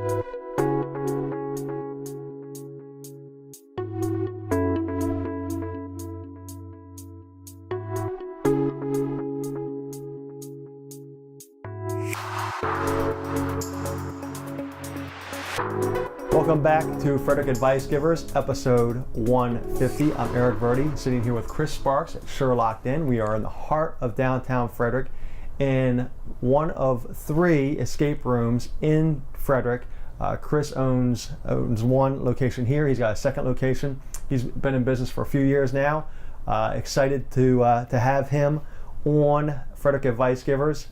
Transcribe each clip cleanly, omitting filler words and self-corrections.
Welcome back to Frederick Advice Givers, episode 150. I'm Eric Verdi, sitting here with Chris Sparks at Sherlock Den. We are in the heart of downtown Frederick in one of 3 escape rooms in Frederick. Chris owns one location here. He's got a second location. He's been in business for a few years now. Excited to have him on Frederick Advice Givers.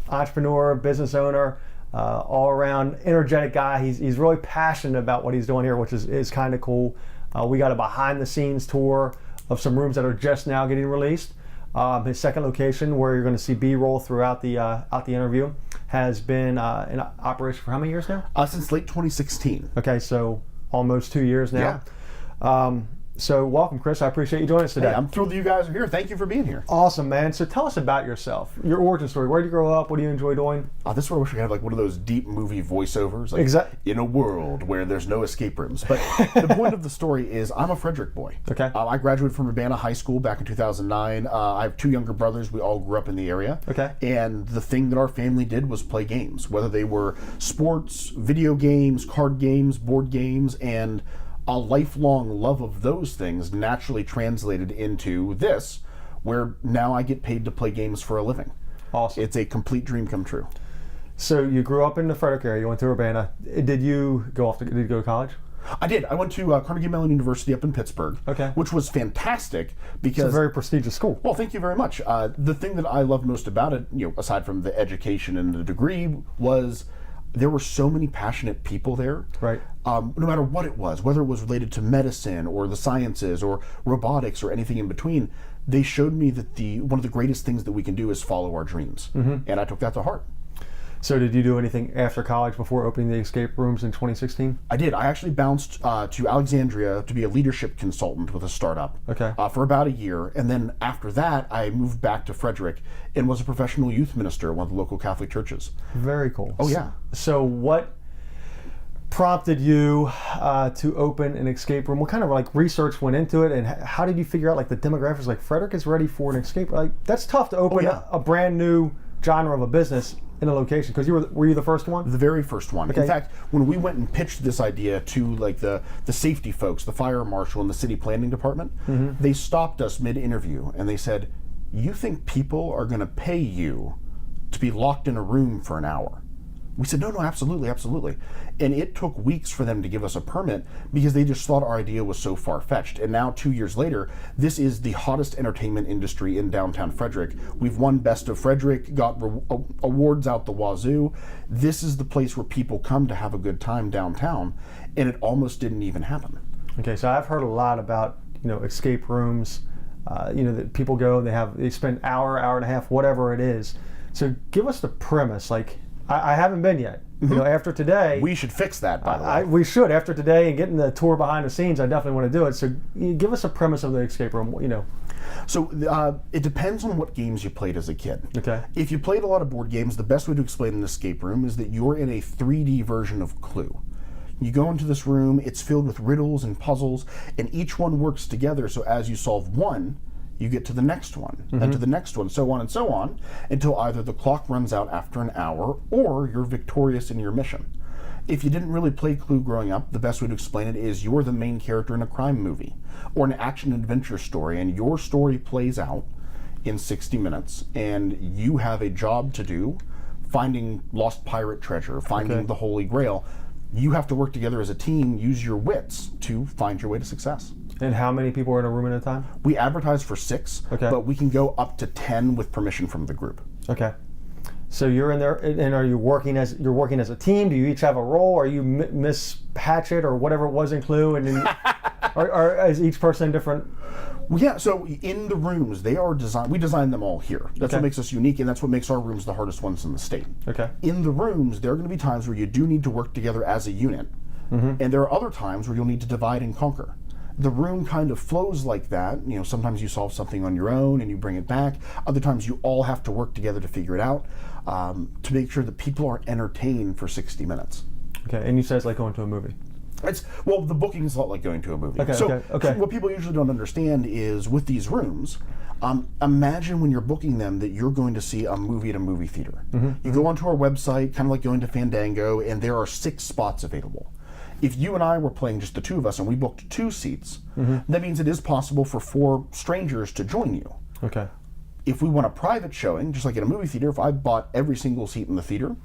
Entrepreneur, business owner, all-around energetic guy. He's really passionate about what he's doing here, which is kind of cool. We got a behind-the-scenes tour of some rooms that are just now getting released. His second location, where you're going to see B-roll throughout the interview, has been in operation for how many years now? Since late 2016. Okay, so almost 2 years now. Yeah. So welcome, Chris. I appreciate you joining us today. Hey, I'm thrilled that you guys are here. Thank you for being here. Awesome, man. So tell us about yourself, your origin story. Where did you grow up? What do you enjoy doing? This is where I wish we had like one of those deep movie voiceovers. Like, exactly. In a world where there's no escape rooms. But the point of the story is I'm a Frederick boy. Okay. I graduated from Urbana High School back in 2009. I have 2 younger brothers. We all grew up in the area. Okay. And the thing that our family did was play games, whether they were sports, video games, card games, board games, and a lifelong love of those things naturally translated into this, where now I get paid to play games for a living. Awesome. It's a complete dream come true. So you grew up in the Frederick area. You went to Urbana. Did you go to college? I did. I went to Carnegie Mellon University up in Pittsburgh, okay, which was fantastic because it's a very prestigious school. Well, thank you very much. The thing that I loved most about it, aside from the education and the degree, was there were so many passionate people there. Right. No matter what it was, whether it was related to medicine or the sciences or robotics or anything in between, they showed me that one of the greatest things that we can do is follow our dreams. Mm-hmm. And I took that to heart. So did you do anything after college before opening the escape rooms in 2016? I did. I actually bounced to Alexandria to be a leadership consultant with a startup. Okay. For about a year. And then after that, I moved back to Frederick and was a professional youth minister at one of the local Catholic churches. Very cool. Oh, yeah. So what prompted you to open an escape room? What kind of research went into it, and how did you figure out the demographics? Frederick is ready for an escape. That's tough to open a brand new genre of a business in a location, because were you the first one? The very first one. Okay. In fact, when we went and pitched this idea to the safety folks, the fire marshal and the city planning department, mm-hmm, they stopped us mid-interview and they said, "You think people are going to pay you to be locked in a room for an hour?" We said, no, absolutely, absolutely. And it took weeks for them to give us a permit because they just thought our idea was so far-fetched. And now 2 years later, this is the hottest entertainment industry in downtown Frederick. We've won Best of Frederick, got awards out the wazoo. This is the place where people come to have a good time downtown, and it almost didn't even happen. Okay, so I've heard a lot about escape rooms. That people go, they spend hour and a half, whatever it is. So give us the premise. I haven't been yet. Mm-hmm. After today, we should fix that. By the way, we should. After today and getting the tour behind the scenes, I definitely want to do it. So, give us a premise of the escape room. So it depends on what games you played as a kid. Okay. If you played a lot of board games, the best way to explain an escape room is that you're in a 3D version of Clue. You go into this room; it's filled with riddles and puzzles, and each one works together. So as you solve one, you get to the next one, mm-hmm, and to the next one, so on, until either the clock runs out after an hour or you're victorious in your mission. If you didn't really play Clue growing up, the best way to explain it is you're the main character in a crime movie or an action-adventure story, and your story plays out in 60 minutes, and you have a job to do, finding lost pirate treasure, finding the Holy Grail. You have to work together as a team, use your wits to find your way to success. And how many people are in a room at a time? We advertise for 6, but we can go up to 10 with permission from the group. Okay. So you're in there, and are you working as a team? Do you each have a role? Are you Miss Hatchet or whatever it was in Clue, and then, or is each person different? Well, yeah. So in the rooms, they are designed. We designed them all here. That's what makes us unique, and that's what makes our rooms the hardest ones in the state. Okay. In the rooms, there are going to be times where you do need to work together as a unit, mm-hmm, and there are other times where you'll need to divide and conquer. The room kind of flows like that. Sometimes you solve something on your own and you bring it back. Other times you all have to work together to figure it out, to make sure that people are entertained for 60 minutes. Okay. And you said it's like going to a movie. Well, the booking is a lot like going to a movie. Okay. What people usually don't understand is with these rooms, imagine when you're booking them that you're going to see a movie at a movie theater. You go onto our website, kind of like going to Fandango, and there are 6 spots available. If you and I were playing just the 2 of us and we booked 2 seats, that means it is possible for 4 strangers to join you. Okay. If we want a private showing, just like in a movie theater, if I bought every single seat in the theater,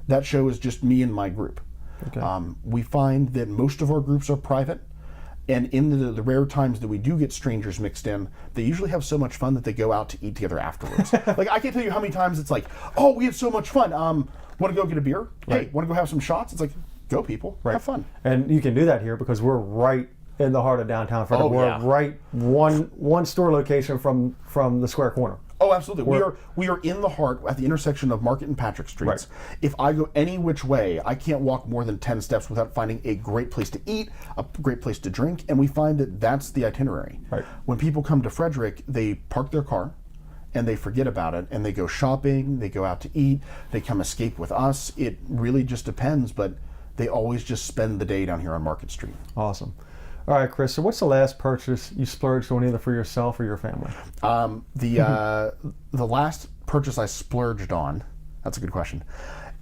that show is just me and my group. Okay. We find that most of our groups are private, and in the rare times that we do get strangers mixed in, they usually have so much fun that they go out to eat together afterwards. Like, I can't tell you how many times it's like, oh, we had so much fun. Want to go get a beer? Right. Hey, want to go have some shots? It's like, go people, have fun. And you can do that here because we're right in the heart of downtown Frederick. We're right one store location from the square corner. Oh, absolutely. We are in the heart at the intersection of Market and Patrick Streets. Right. If I go any which way, I can't walk more than 10 steps without finding a great place to eat, a great place to drink, and we find that that's the itinerary. Right. When people come to Frederick, they park their car and they forget about it and they go shopping, they go out to eat, they come escape with us. It really just depends, but they always just spend the day down here on Market Street. Awesome. All right, Chris, so what's the last purchase you splurged on either for yourself or your family? The last purchase I splurged on, that's a good question.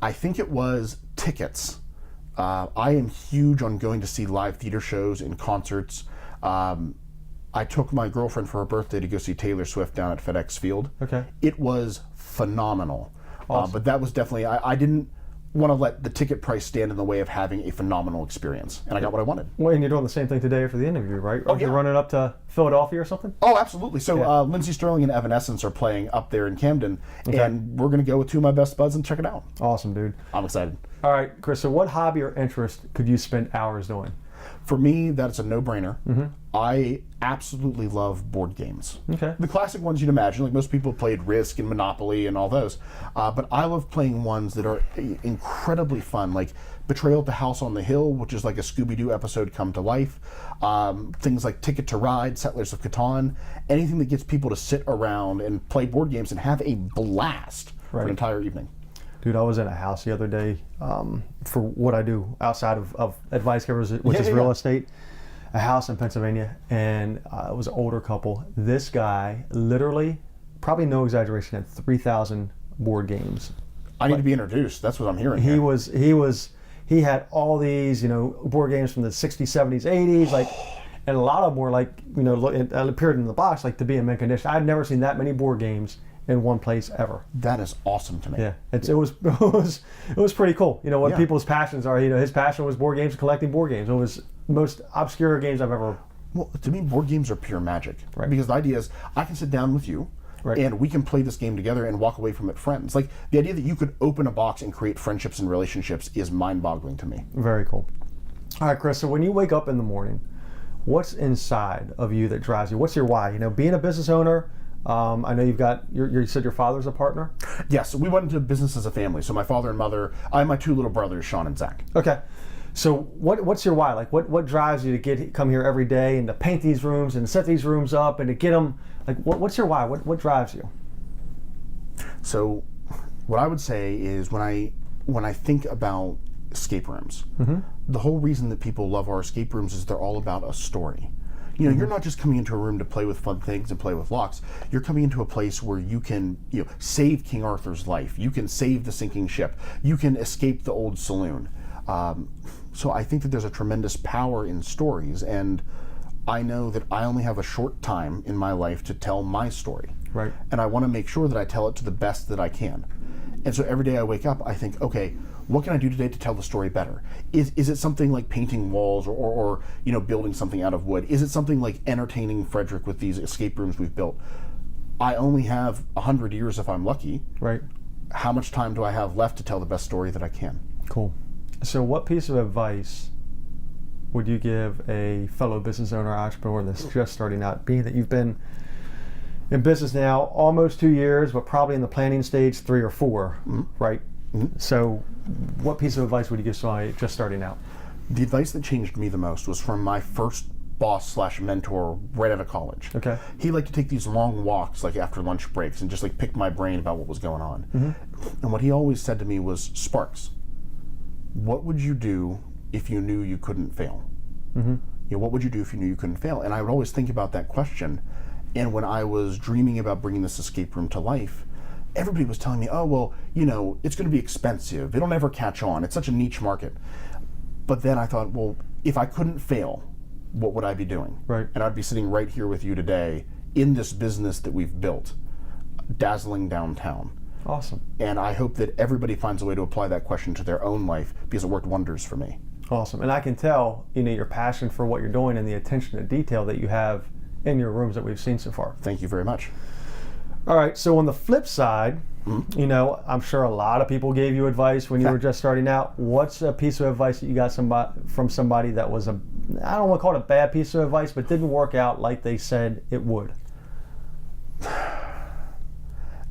I think it was tickets. I am huge on going to see live theater shows and concerts. I took my girlfriend for her birthday to go see Taylor Swift down at FedEx Field. Okay. It was phenomenal. Awesome. But that was definitely, I didn't want to let the ticket price stand in the way of having a phenomenal experience, and I got what I wanted. Well, and you're doing the same thing today for the interview, right? Oh, Are you running up to Philadelphia or something? Oh, absolutely. So Lindsey Sterling and Evanescence are playing up there in Camden, and we're going to go with 2 of my best buds and check it out. Awesome, dude. I'm excited. All right, Chris, so what hobby or interest could you spend hours doing? For me, that's a no-brainer. I absolutely love board games. Okay. The classic ones you'd imagine, like most people played Risk and Monopoly and all those. But I love playing ones that are incredibly fun, like Betrayal at the House on the Hill, which is like a Scooby-Doo episode come to life. Things like Ticket to Ride, Settlers of Catan, anything that gets people to sit around and play board games and have a blast for an entire evening. Dude, I was in a house the other day for what I do outside of advice givers, which is real estate. A house in Pennsylvania, and it was an older couple. This guy literally, probably no exaggeration, had 3,000 board games. I need to be introduced. That's what I'm hearing. He had all these, board games from the 60s, 70s, 80s, like, and a lot of them were like, it appeared in the box like to be in mint condition. I'd never seen that many board games in one place ever. That is awesome to me. Yeah, it was pretty cool. What people's passions are. His passion was board games, collecting board games. It was the most obscure games I've ever. Well, to me, board games are pure magic. Right. Because the idea is, I can sit down with you, and we can play this game together and walk away from it friends. Like, the idea that you could open a box and create friendships and relationships is mind-boggling to me. Very cool. All right, Chris. So when you wake up in the morning, what's inside of you that drives you? What's your why? Being a business owner. I know you've got, you said your father's a partner? Yes, we went into business as a family. So my father and mother, I have my 2 little brothers, Sean and Zach. Okay. So what's your why? Like what drives you to come here every day and to paint these rooms and set these rooms up and to get them, like what's your why? What drives you? So what I would say is when I think about escape rooms, the whole reason that people love our escape rooms is they're all about a story. You're not just coming into a room to play with fun things and play with locks. You're coming into a place where you can, save King Arthur's life. You can save the sinking ship. You can escape the old saloon. So I think that there's a tremendous power in stories, and I know that I only have a short time in my life to tell my story. Right. And I want to make sure that I tell it to the best that I can. And so every day I wake up, I think, okay, what can I do today to tell the story better? Is it something like painting walls or building something out of wood? Is it something like entertaining Frederick with these escape rooms we've built? I only have 100 years if I'm lucky. Right. How much time do I have left to tell the best story that I can? Cool. So what piece of advice would you give a fellow business owner, entrepreneur that's just starting out, being that you've been in business now almost 2 years, but probably in the planning stage 3 or 4, right? So what piece of advice would you give somebody just starting out? The advice that changed me the most was from my first boss/mentor right out of college. Okay. He liked to take these long walks like after lunch breaks and just like pick my brain about what was going on. And what he always said to me was, Sparks, what would you do if you knew you couldn't fail? Mm-hmm. What would you do if you knew you couldn't fail? And I would always think about that question. And when I was dreaming about bringing this escape room to life, everybody was telling me, oh, well, it's going to be expensive. It'll never catch on. It's such a niche market. But then I thought, well, if I couldn't fail, what would I be doing? Right. And I'd be sitting right here with you today in this business that we've built, dazzling downtown. Awesome. And I hope that everybody finds a way to apply that question to their own life, because it worked wonders for me. Awesome. And I can tell, your passion for what you're doing and the attention to detail that you have in your rooms that we've seen so far. Thank you very much. All right. So on the flip side, I'm sure a lot of people gave you advice when you were just starting out. What's a piece of advice that you got from somebody that was I don't want to call it a bad piece of advice, but didn't work out like they said it would?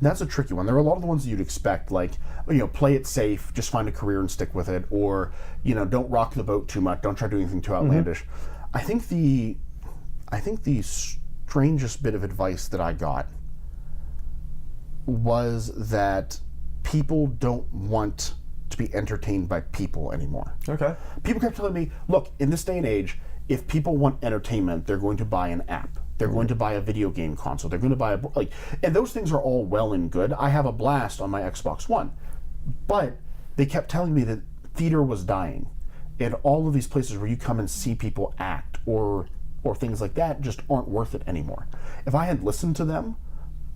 That's a tricky one. There are a lot of the ones that you'd expect, like, play it safe, just find a career and stick with it, or, don't rock the boat too much, don't try to do anything too outlandish. I think the strangest bit of advice that I got was that people don't want to be entertained by people anymore. Okay. People kept telling me, look, in this day and age, if people want entertainment, they're going to buy an app. They're going to buy a video game console. They're going to buy and those things are all well and good. I have a blast on my Xbox One. But they kept telling me that theater was dying. And all of these places where you come and see people act or things like that just aren't worth it anymore. If I had listened to them,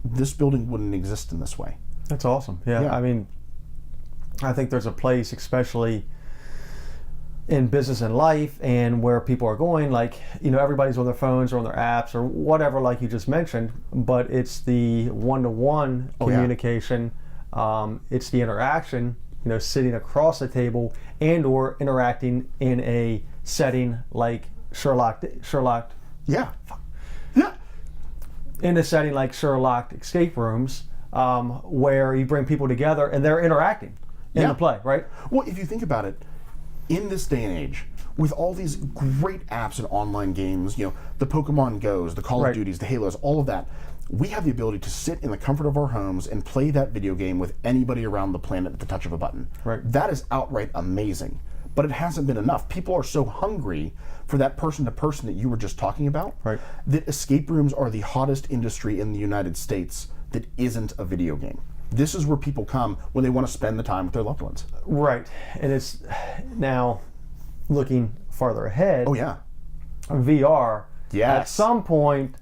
this building wouldn't exist in this way. That's awesome. Yeah. I mean, I think there's a place, especially in business and life and where people are going, like, everybody's on their phones or on their apps or whatever, like you just mentioned, but it's the one-to-one communication. It's the interaction, sitting across the table and or interacting in a setting like Sherlock. Yeah. In a setting like Sherlock escape rooms, where you bring people together and they're interacting in the play, right? Well, if you think about it, in this day and age, with all these great apps and online games, the Pokemon Go's, the Call of Duties, the Halos, all of that, we have the ability to sit in the comfort of our homes and play that video game with anybody around the planet at the touch of a button. Right. That is outright amazing. But it hasn't been enough. People are so hungry for that person-to-person that you were just talking about, that escape rooms are the hottest industry in the United States that isn't a video game. This is where people come when they want to spend the time with their loved ones. Right. And it's now looking farther ahead. Oh, yeah. VR, yes, at some point,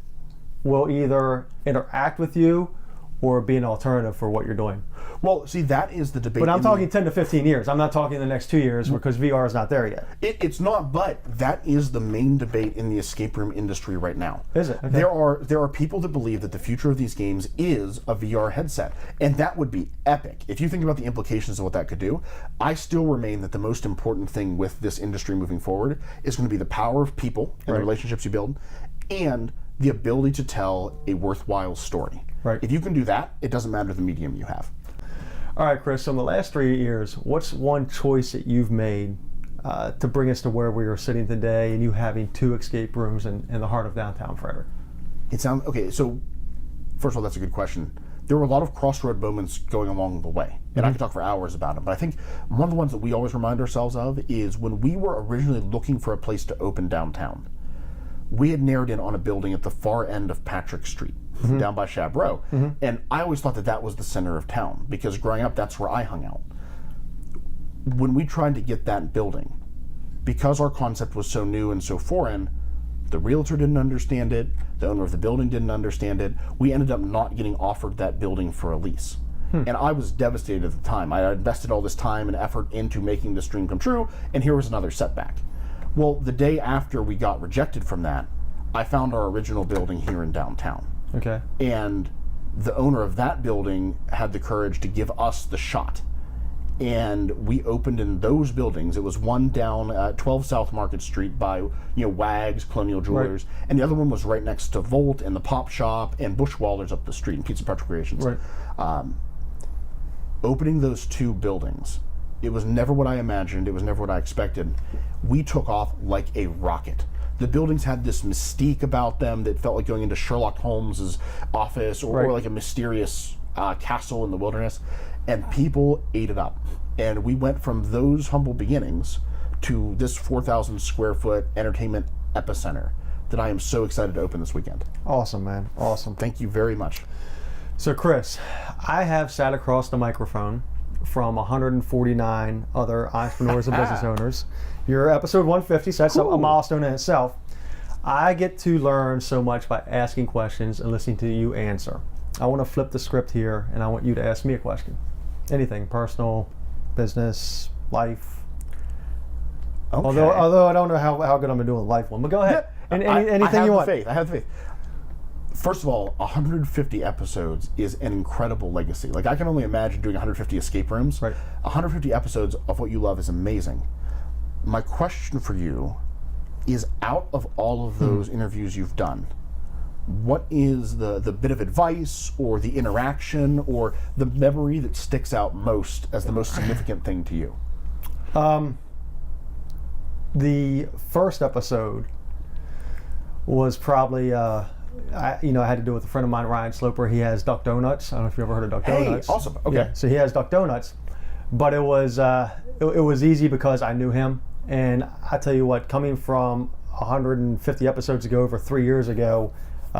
will either interact with you or be an alternative for what you're doing. Well, see, that is the debate. But I'm talking 10 to 15 years. I'm not talking the next 2 years because VR is not there yet. It's not, but that is the main debate in the escape room industry right now. Is it? Okay. There are people that believe that the future of these games is a VR headset, and that would be epic. If you think about the implications of what that could do, I still remain that the most important thing with this industry moving forward is going to be the power of people and the relationships you build, and the ability to tell a worthwhile story. Right. If you can do that, it doesn't matter the medium you have. All right, Chris, so in the last 3 years, what's one choice that you've made to bring us to where we are sitting today and you having 2 escape rooms in the heart of downtown Frederick? Okay, so first of all, that's a good question. There were a lot of crossroad moments going along the way, and I could talk for hours about them, but I think one of the ones that we always remind ourselves of is when we were originally looking for a place to open downtown, we had narrowed in on a building at the far end of Patrick Street, down by Chabreau. And I always thought that that was the center of town, because growing up, that's where I hung out. When we tried to get that building, because our concept was so new and so foreign, the realtor didn't understand it, the owner of the building didn't understand it, we ended up not getting offered that building for a lease. And I was devastated at the time. I invested all this time and effort into making this dream come true, and here was another setback. Well, the day after we got rejected from that, I found our original building here in downtown. Okay. And the owner of that building had the courage to give us the shot. And we opened in those buildings. It was one down 12 South Market Street by Wags, Colonial Jewelers, and the other one was right next to Volt and the Pop Shop and Bushwalders up the street and Pizza Pet Creations. Right. Opening those 2 buildings, it was never what I imagined. It was never what I expected. We took off like a rocket. The buildings had this mystique about them that felt like going into Sherlock Holmes's office or like a mysterious castle in the wilderness. And people ate it up. And we went from those humble beginnings to this 4,000 square foot entertainment epicenter that I am so excited to open this weekend. Awesome, man. Awesome. Thank you very much. So, Chris, I have sat across the microphone from 149 other entrepreneurs and business owners. You're episode 150, so that's a milestone in itself. I get to learn so much by asking questions and listening to you answer. I want to flip the script here, and I want you to ask me a question. Anything, personal, business, life. Okay. Although I don't know how good I'm going to do with life one, but go ahead. And anything you want. I have the faith. First of all, 150 episodes is an incredible legacy. Like, I can only imagine doing 150 escape rooms. Right. 150 episodes of what you love is amazing. My question for you is, out of all of those interviews you've done, what is the bit of advice or the interaction or the memory that sticks out most as the most significant thing to you? The first episode was probably, I had to do it with a friend of mine, Ryan Sloper. He has Duck Donuts. I don't know if you ever heard of Duck Donuts. Hey, awesome. Okay. Yeah, so he has Duck Donuts. But it was easy because I knew him. And I tell you what, coming from 150 episodes ago, over 3 years ago,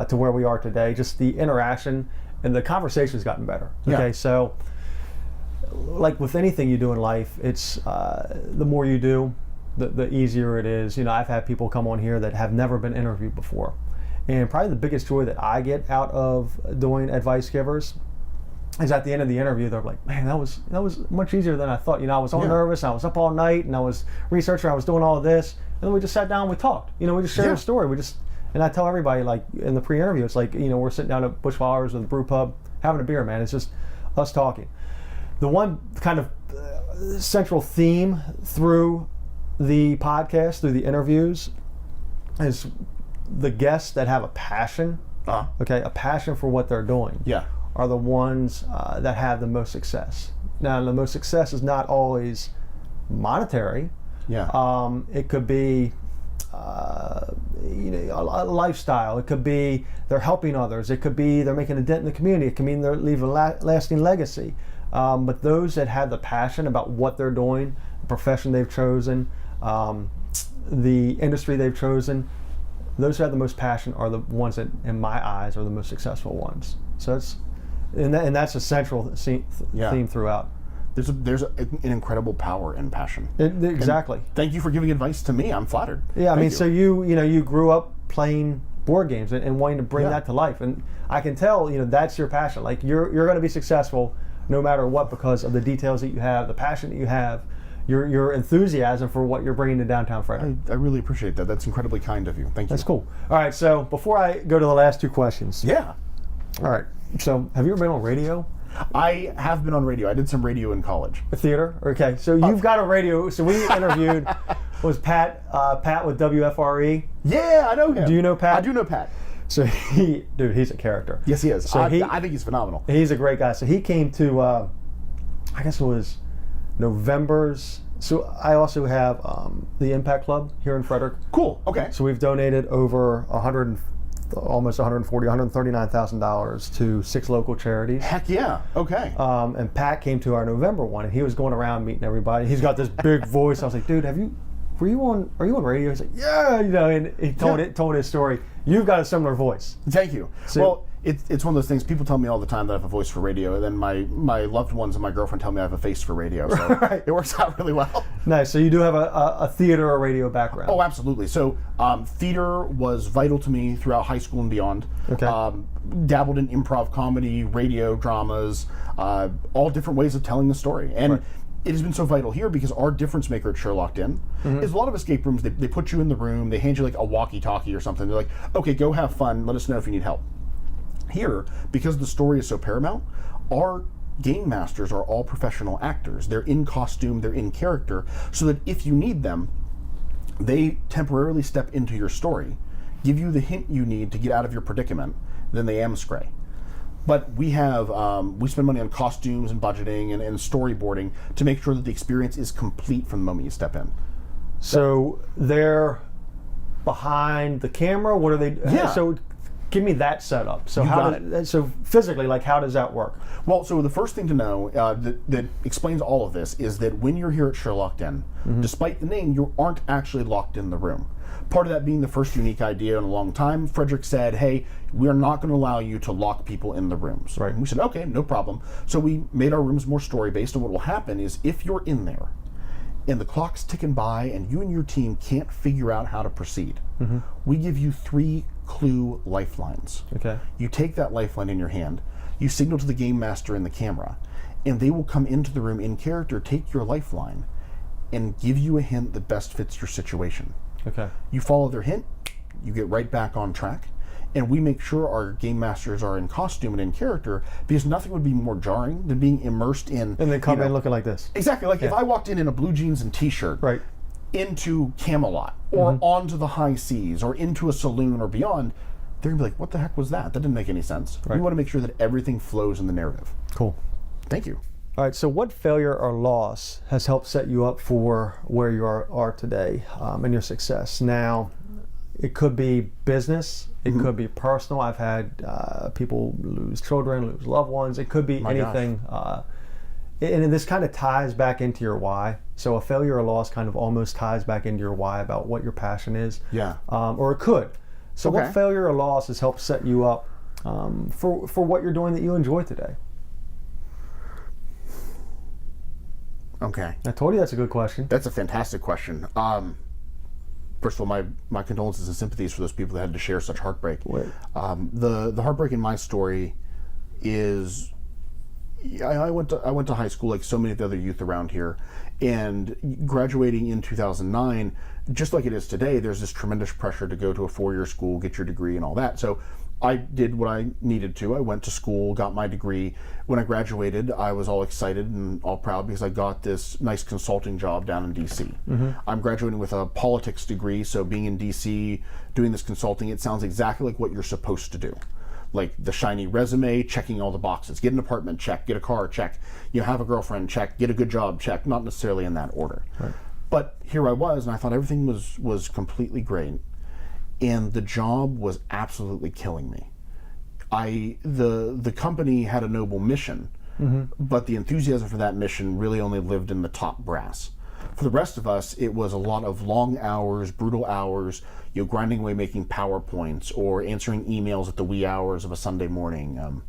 to where we are today, just the interaction and the conversation's gotten better. Okay, Yeah. so like with anything you do in life, it's the more you do, the easier it is. I've had people come on here that have never been interviewed before. And probably the biggest joy that I get out of doing Advice Givers is at the end of the interview, they're like, man, that was much easier than I thought. I was all nervous, I was up all night, and I was researching, I was doing all of this. And then we just sat down and we talked. We just shared a story. And I tell everybody, like, in the pre-interview, it's like, we're sitting down at Bushflowers with a brew pub, having a beer, man. It's just us talking. The one kind of central theme through the podcast, through the interviews, is the guests that have a passion, a passion for what they're doing, are the ones that have the most success. Now, the most success is not always monetary. It could be a lifestyle. It could be they're helping others. It could be they're making a dent in the community. It could mean they're leaving a lasting legacy. But those that have the passion about what they're doing, the profession they've chosen, the industry they've chosen, those who have the most passion are the ones that, in my eyes, are the most successful ones. So that's a central theme throughout. There's an incredible power in passion. Exactly. And thank you for giving advice to me. I'm flattered. Yeah, Thank you. so you grew up playing board games and wanting to bring that to life, and I can tell that's your passion. Like you're going to be successful no matter what because of the details that you have, the passion that you have, your enthusiasm for what you're bringing to downtown Frederick. I really appreciate that. That's incredibly kind of you. Thank you. That's cool. All right, so before I go to the last two questions. Yeah. All right. So have you ever been on radio? I have been on radio. I did some radio in college. A theater? Okay. So you've got a radio. So we interviewed, was Pat with WFRE? Yeah, I know him. Do you know Pat? I do know Pat. So he's a character. Yes, he is. So I think he's phenomenal. He's a great guy. So he came to, I guess it was November's. So I also have the Impact Club here in Frederick. Cool. Okay. So we've donated over almost $139,000 to 6 local charities. Heck yeah. Okay. And Pat came to our November one, and he was going around meeting everybody. He's got this big voice. I was like, dude, are you on radio? He's like, yeah, and he told his story. You've got a similar voice. Thank you. So, well, it's one of those things. People tell me all the time that I have a voice for radio, and then my loved ones and my girlfriend tell me I have a face for radio. So It works out really well. Nice. So you do have a theater or radio background. Oh, absolutely. So theater was vital to me throughout high school and beyond. Okay. Dabbled in improv comedy, radio dramas, all different ways of telling the story. And it has been so vital here because our difference maker at Sherlock Den is a lot of escape rooms. They put you in the room, they hand you like a walkie-talkie or something. They're like, okay, go have fun. Let us know if you need help. Here, because the story is so paramount, our game masters are all professional actors. They're in costume, they're in character, so that if you need them, they temporarily step into your story, give you the hint you need to get out of your predicament, then they amscray. But we spend money on costumes and budgeting and storyboarding to make sure that the experience is complete from the moment you step in. So they're behind the camera? What are they? Yeah. So give me that setup. So got so physically, like, how does that work? Well, so the first thing to know that explains all of this is that when you're here at Sherlock Den, despite the name, you aren't actually locked in the room. Part of that being the first unique idea in a long time, Frederick said, hey, we are not going to allow you to lock people in the rooms. Right. And we said, okay, no problem. So we made our rooms more story-based, and what will happen is if you're in there and the clock's ticking by and you and your team can't figure out how to proceed, we give you 3 clue lifelines. Okay. You take that lifeline in your hand, you signal to the game master in the camera, and they will come into the room in character, take your lifeline, and give you a hint that best fits your situation. Okay. You follow their hint, you get right back on track, and we make sure our game masters are in costume and in character, because nothing would be more jarring than being immersed in... And they come in looking like this. Exactly. Like if I walked in a blue jeans and t-shirt Right. into Camelot, or onto the high seas, or into a saloon or beyond, they're going to be like, what the heck was that? That didn't make any sense. Right. We want to make sure that everything flows in the narrative. Cool. Thank you. All right, so what failure or loss has helped set you up for where you are today and your success? Now, it could be business, it could be personal. I've had people lose children, lose loved ones. It could be anything. And this kind of ties back into your why. So a failure or loss kind of almost ties back into your why about what your passion is. Yeah. Or it could. So what failure or loss has helped set you up for what you're doing that you enjoy today? Okay. I told you that's a good question. That's a fantastic question. First of all, my condolences and sympathies for those people that had to share such heartbreak. The heartbreak in my story is, I went to high school like so many of the other youth around here, and graduating in 2009, just like it is today, there's this tremendous pressure to go to a 4-year school, get your degree and all that. So I did what I needed to. I went to school, got my degree. When I graduated, I was all excited and all proud because I got this nice consulting job down in DC. I'm graduating with a politics degree, so being in DC, doing this consulting, it sounds exactly like what you're supposed to do. Like the shiny resume, checking all the boxes. Get an apartment, check. Get a car, check. Have a girlfriend, check. Get a good job, check. Not necessarily in that order. Right. But here I was, and I thought everything was completely great. And the job was absolutely killing me. The company had a noble mission, but the enthusiasm for that mission really only lived in the top brass. For the rest of us, it was a lot of long hours, brutal hours, grinding away making PowerPoints or answering emails at the wee hours of a Sunday morning.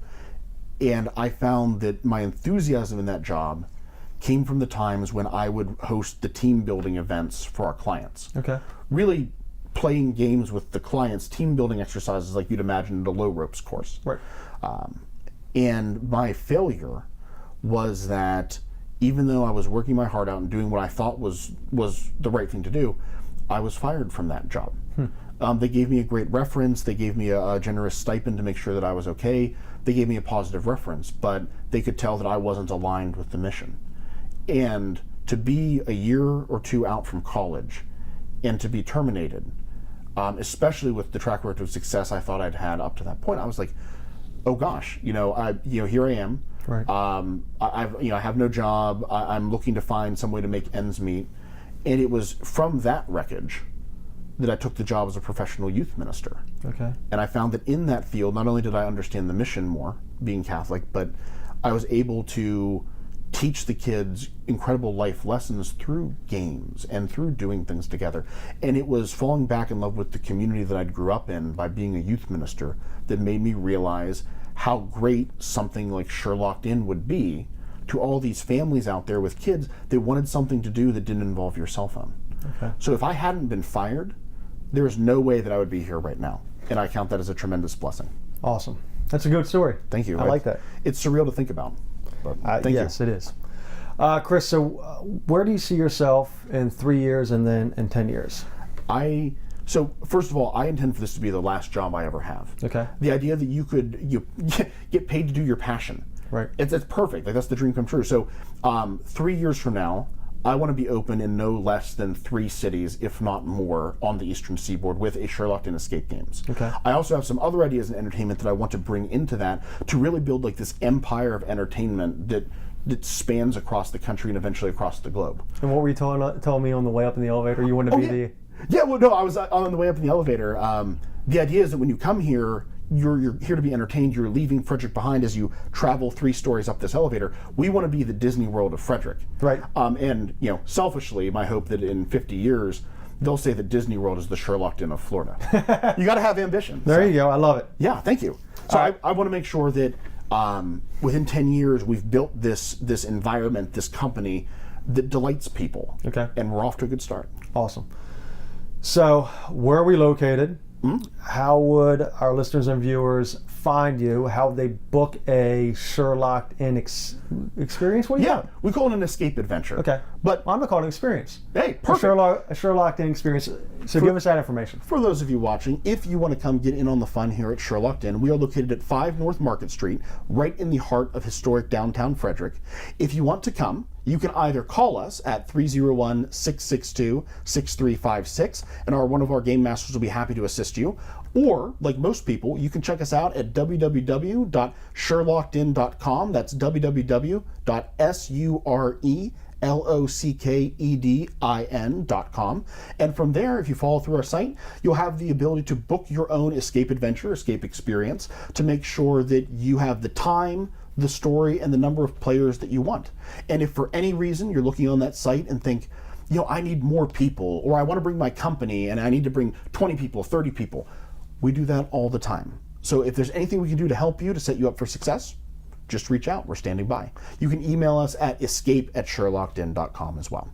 And I found that my enthusiasm in that job came from the times when I would host the team building events for our clients. Okay. Really playing games with the clients, team building exercises like you'd imagine in a low ropes course. Right. And my failure was that even though I was working my heart out and doing what I thought was the right thing to do, I was fired from that job. They gave me a great reference. They gave me a generous stipend to make sure that I was okay. They gave me a positive reference, but they could tell that I wasn't aligned with the mission. And to be a year or two out from college and to be terminated, especially with the track record of success I thought I'd had up to that point, I was like, oh gosh, here I am. Right. I have no job. I'm looking to find some way to make ends meet. And it was from that wreckage that I took the job as a professional youth minister. Okay. And I found that in that field, not only did I understand the mission more, being Catholic, but I was able to teach the kids incredible life lessons through games and through doing things together. And it was falling back in love with the community that I grew up in by being a youth minister that made me realize how great something like Sherlock Den would be to all these families out there with kids that wanted something to do that didn't involve your cell phone. Okay. So if I hadn't been fired, there is no way that I would be here right now. And I count that as a tremendous blessing. Awesome. That's a good story. Thank you. I like that. It's surreal to think about. Thank yes, you. it is. Chris, so where do you see yourself in 3 years and then in 10 years? So first of all, I intend for this to be the last job I ever have. Okay. The idea that you could get paid to do your passion. Right. It's perfect. Like that's the dream come true. So 3 years from now, I want to be open in no less than 3 cities, if not more, on the Eastern Seaboard with a Sherlock Den escape games. Okay. I also have some other ideas in entertainment that I want to bring into that to really build like this empire of entertainment that spans across the country and eventually across the globe. And what were you telling me on the way up in the elevator? You wanted to be Yeah, well, no, I was on the way up in the elevator. The idea is that when you come here, you're here to be entertained. You're leaving Frederick behind as you travel 3 stories up this elevator. We want to be the Disney World of Frederick. Right. And selfishly, my hope that in 50 years, they'll say that Disney World is the Sherlock Den of Florida. You got to have ambition. There you go. I love it. Yeah, thank you. So I want to make sure that within 10 years, we've built this environment, this company that delights people. Okay. And we're off to a good start. Awesome. So, where are we located? How would our listeners and viewers find you? How would they book a Sherlock Den experience? What do you call it? We call it an escape adventure. Okay. But I'm going to call it an experience. hey, perfect. A Sherlock Den experience. So give us that information. For those of you watching, if you want to come get in on the fun here at Sherlock Den, we are located at 5 North Market Street, right in the heart of historic downtown Frederick. If you want to come, you can either call us at 301-662-6356, and one of our game masters will be happy to assist you. Or, like most people, you can check us out at www.sherlockden.com. That's www.sherlockeden.com. And from there, if you follow through our site, you'll have the ability to book your own escape adventure, escape experience, to make sure that you have the time, the story, and the number of players that you want. And if for any reason you're looking on that site and think, I need more people, or I want to bring my company and I need to bring 20 people, 30 people, we do that all the time. So if there's anything we can do to help you, to set you up for success, just reach out. We're standing by. You can email us at escape@sherlockden.com as well.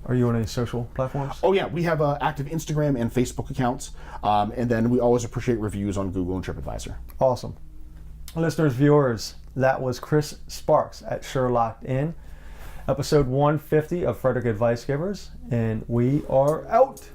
Are you on any social platforms? Oh yeah, we have active Instagram and Facebook accounts, and then we always appreciate reviews on Google and TripAdvisor. Awesome. Listeners, viewers, that was Chris Sparks at Sherlock Den, episode 150 of Frederick Advice Givers, and we are out.